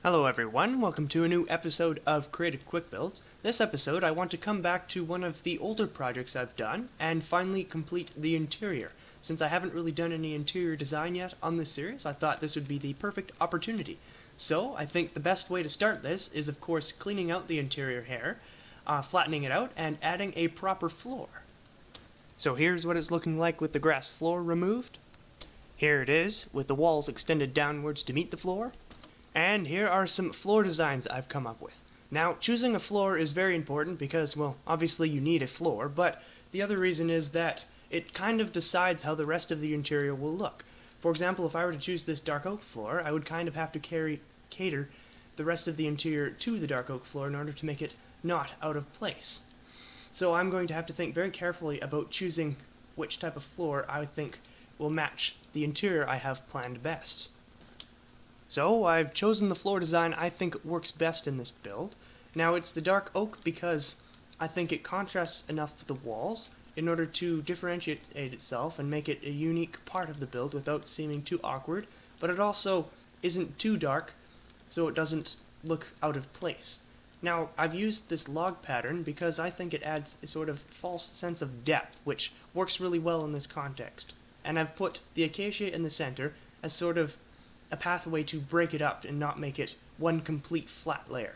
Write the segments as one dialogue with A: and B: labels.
A: Hello everyone, welcome to a new episode of Creative Quick Builds. This episode I want to come back to one of the older projects I've done and finally complete the interior. Since I haven't really done any interior design yet on this series, I thought this would be the perfect opportunity. So I think the best way to start this is of course cleaning out the interior hair, flattening it out, and adding a proper floor. So here's what it's looking like with the grass floor removed. Here it is, with the walls extended downwards to meet the floor. And here are some floor designs I've come up with. Now, choosing a floor is very important because, well, obviously you need a floor, but the other reason is that it kind of decides how the rest of the interior will look. For example, if I were to choose this dark oak floor, I would kind of have to cater the rest of the interior to the dark oak floor in order to make it not out of place. So I'm going to have to think very carefully about choosing which type of floor I think will match the interior I have planned best. So I've chosen the floor design I think works best in this build. Now it's the dark oak because I think it contrasts enough with the walls in order to differentiate itself and make it a unique part of the build without seeming too awkward, but it also isn't too dark so it doesn't look out of place. Now I've used this log pattern because I think it adds a sort of false sense of depth which works really well in this context. And I've put the acacia in the center as sort of a pathway to break it up and not make it one complete flat layer.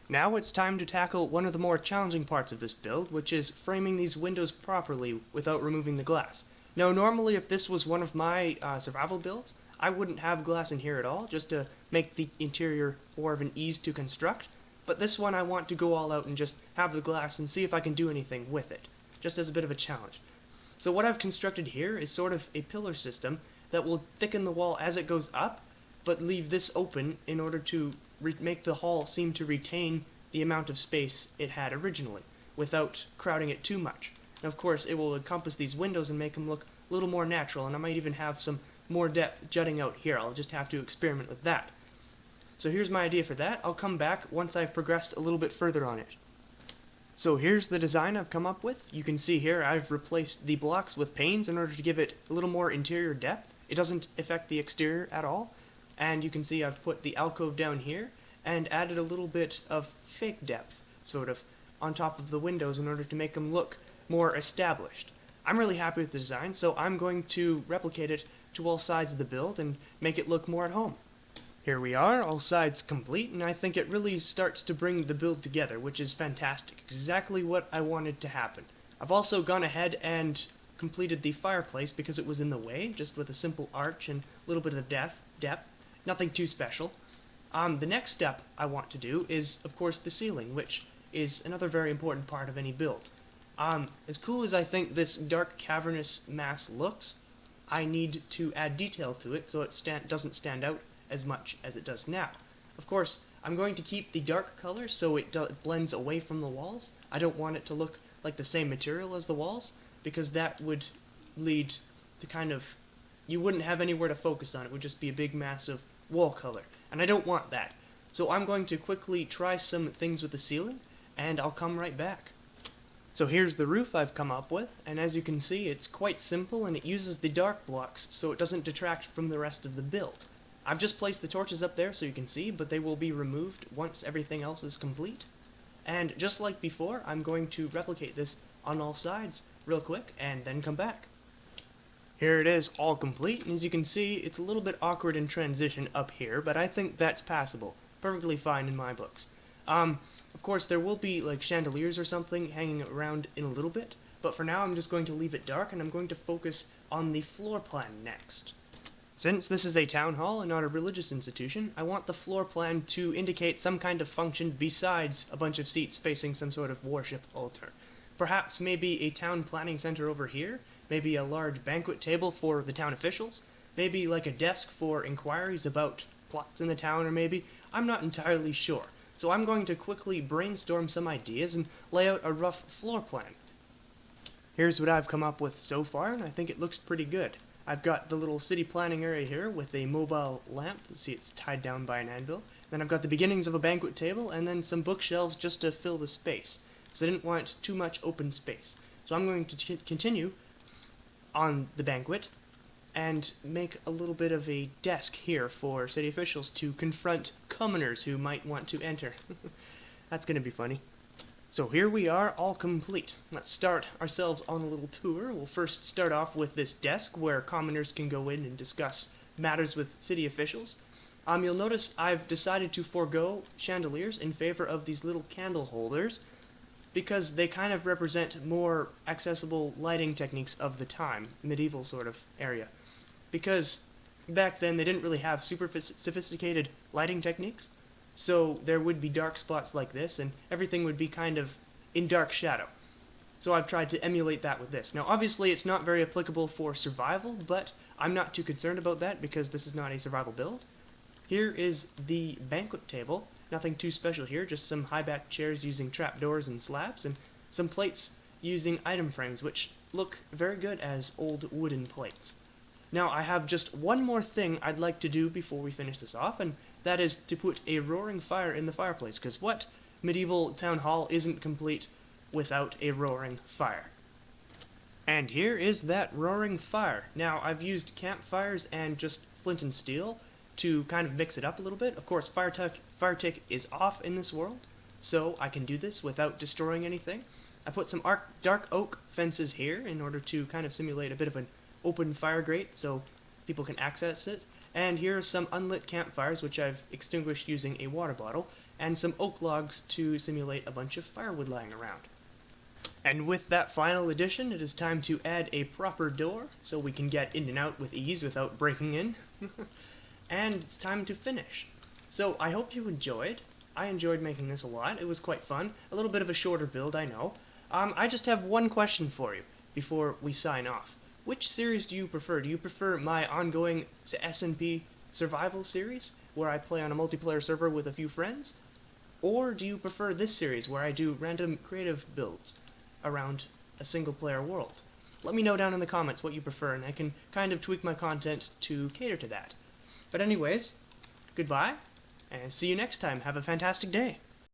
A: Now it's time to tackle one of the more challenging parts of this build, which is framing these windows properly without removing the glass. Now normally if this was one of my survival builds, I wouldn't have glass in here at all, just to make the interior more of an ease to construct, but this one I want to go all out and just have the glass and see if I can do anything with it, just as a bit of a challenge. So what I've constructed here is sort of a pillar system that will thicken the wall as it goes up, but leave this open in order to make the hall seem to retain the amount of space it had originally, without crowding it too much. And of course, it will encompass these windows and make them look a little more natural, and I might even have some more depth jutting out here. I'll just have to experiment with that. So here's my idea for that. I'll come back once I've progressed a little bit further on it. So here's the design I've come up with. You can see here I've replaced the blocks with panes in order to give it a little more interior depth. It doesn't affect the exterior at all, and you can see I've put the alcove down here and added a little bit of fake depth, sort of, on top of the windows in order to make them look more established. I'm really happy with the design, so I'm going to replicate it to all sides of the build and make it look more at home. Here we are, all sides complete, and I think it really starts to bring the build together, which is fantastic, exactly what I wanted to happen. I've also gone ahead and completed the fireplace because it was in the way, just with a simple arch and a little bit of depth, nothing too special. The next step I want to do is, of course, the ceiling, which is another very important part of any build. As cool as I think this dark cavernous mass looks, I need to add detail to it so it doesn't stand out as much as it does now. Of course, I'm going to keep the dark color so it blends away from the walls. I don't want it to look like the same material as the walls, because that would lead to kind of, you wouldn't have anywhere to focus on. It would just be a big mass of wall color, and I don't want that. So I'm going to quickly try some things with the ceiling, and I'll come right back. So here's the roof I've come up with, and as you can see it's quite simple and it uses the dark blocks so it doesn't detract from the rest of the build. I've just placed the torches up there so you can see, but they will be removed once everything else is complete. And just like before, I'm going to replicate this on all sides real quick and then come back. Here it is all complete, and as you can see it's a little bit awkward in transition up here, but I think that's passable. Perfectly fine in my books. Of course there will be like chandeliers or something hanging around in a little bit, but for now I'm just going to leave it dark and I'm going to focus on the floor plan next. Since this is a town hall and not a religious institution, I want the floor plan to indicate some kind of function besides a bunch of seats facing some sort of worship altar. Perhaps maybe a town planning center over here, maybe a large banquet table for the town officials, maybe like a desk for inquiries about plots in the town, or maybe, I'm not entirely sure. So I'm going to quickly brainstorm some ideas and lay out a rough floor plan. Here's what I've come up with so far, and I think it looks pretty good. I've got the little city planning area here with a mobile lamp. You see it's tied down by an anvil. Then I've got the beginnings of a banquet table and then some bookshelves just to fill the space, because I didn't want too much open space. So I'm going to continue on the banquet and make a little bit of a desk here for city officials to confront commoners who might want to enter. That's going to be funny. So here we are, all complete. Let's start ourselves on a little tour. We'll first start off with this desk where commoners can go in and discuss matters with city officials. You'll notice I've decided to forego chandeliers in favor of these little candle holders because they kind of represent more accessible lighting techniques of the time, medieval sort of area. Because back then they didn't really have super sophisticated lighting techniques, so there would be dark spots like this, and everything would be kind of in dark shadow. So I've tried to emulate that with this. Now obviously it's not very applicable for survival, but I'm not too concerned about that because this is not a survival build. Here is the banquet table. Nothing too special here, just some high-back chairs using trapdoors and slabs, and some plates using item frames, which look very good as old wooden plates. Now I have just one more thing I'd like to do before we finish this off, and that is to put a roaring fire in the fireplace, because what medieval town hall isn't complete without a roaring fire? And here is that roaring fire. Now I've used campfires and just flint and steel to kind of mix it up a little bit. Of course, fire tick is off in this world, so I can do this without destroying anything. I put some dark oak fences here in order to kind of simulate a bit of an open fire grate so people can access it. And here are some unlit campfires which I've extinguished using a water bottle, and some oak logs to simulate a bunch of firewood lying around. And with that final addition, it is time to add a proper door so we can get in and out with ease without breaking in. And it's time to finish. So I hope you enjoyed. I enjoyed making this a lot. It was quite fun. A little bit of a shorter build, I know. I just have one question for you before we sign off. Which series do you prefer? Do you prefer my ongoing S&P survival series, where I play on a multiplayer server with a few friends? Or do you prefer this series, where I do random creative builds around a single-player world? Let me know down in the comments what you prefer, and I can kind of tweak my content to cater to that. But anyways, goodbye, and see you next time. Have a fantastic day.